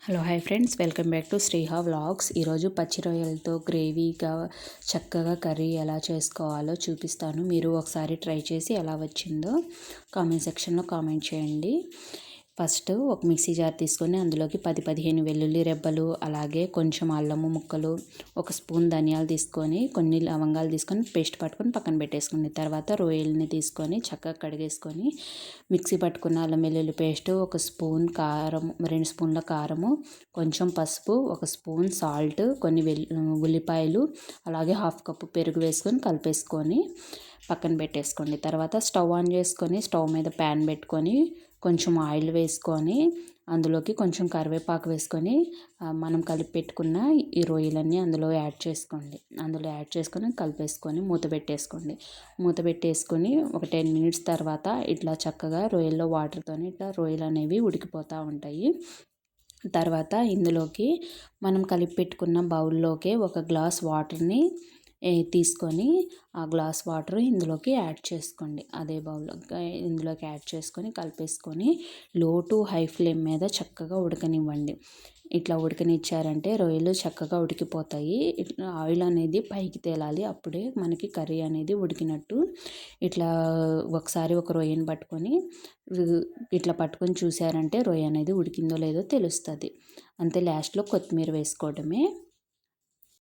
Hello hi friends, welcome back to Sriha vlogs. ఈరోజు పచ్చి రొయ్యలతో గ్రేవీగా చక్కగా కర్రీ ఎలా చేసుకోవాలో చూపిస్తాను. మీరు ఒకసారి ట్రై చేసి ఎలా వచ్చిందో కామెంట్ సెక్షన్లో కామెంట్ చేయండి. ఫస్ట్ ఒక మిక్సీ జార్ తీసుకొని అందులోకి 10-15 వెల్లుల్లి రెబ్బలు, అలాగే కొంచెం అల్లము ముక్కలు, ఒక స్పూన్ ధనియాలు తీసుకొని, కొన్ని లవంగాలు తీసుకొని పేస్ట్ పట్టుకొని పక్కన పెట్టేసుకోండి. తర్వాత రొయ్యల్ని తీసుకొని చక్కగా కడిగేసుకొని మిక్సీ పట్టుకున్న అల్లం వెల్లుల్లి పేస్ట్, ఒక స్పూన్ కారం, 2 స్పూన్ల కారము, కొంచెం పసుపు, ఒక స్పూన్ సాల్ట్, కొన్ని ఉల్లిపాయలు, అలాగే హాఫ్ కప్పు పెరుగు వేసుకొని కలిపేసుకొని పక్కన పెట్టేసుకోండి. తర్వాత స్టవ్ ఆన్ చేసుకొని స్టవ్ మీద ప్యాన్ పెట్టుకొని కొంచెం ఆయిల్ వేసుకొని అందులోకి కొంచెం కరివేపాకు వేసుకొని మనం కలిపి పెట్టుకున్న ఈ రొయ్యలన్నీ అందులో యాడ్ చేసుకోండి. అందులో యాడ్ చేసుకొని కలిపేసుకొని మూత పెట్టేసుకోండి. మూత పెట్టేసుకొని ఒక 10 మినిట్స్ తర్వాత ఇట్లా చక్కగా రొయ్యల్లో వాటర్తోని ఇట్లా రొయ్యలు అనేవి ఉడికిపోతూ ఉంటాయి. తర్వాత ఇందులోకి మనం కలిపి పెట్టుకున్న బౌల్లోకి ఒక గ్లాస్ వాటర్ని తీసుకొని ఆ గ్లాస్ వాటర్ ఇందులోకి యాడ్ చేసుకోండి. అదే బౌల్లో ఇందులోకి యాడ్ చేసుకొని కలిపేసుకొని లో టు హై ఫ్లేమ్ మీద చక్కగా ఉడకనివ్వండి. ఇట్లా ఉడకనిచ్చారంటే రొయ్యలు చక్కగా ఉడికిపోతాయి. ఇట్లా ఆయిల్ అనేది పైకి తేలాలి, అప్పుడే మనకి కర్రీ అనేది ఉడికినట్టు. ఇట్లా ఒకసారి ఒక రొయ్యని పట్టుకొని ఇట్లా పట్టుకొని చూసారంటే రొయ్య అనేది ఉడికిందో లేదో తెలుస్తుంది. అంతే, లాస్ట్లో కొత్తిమీర వేసుకోవడమే.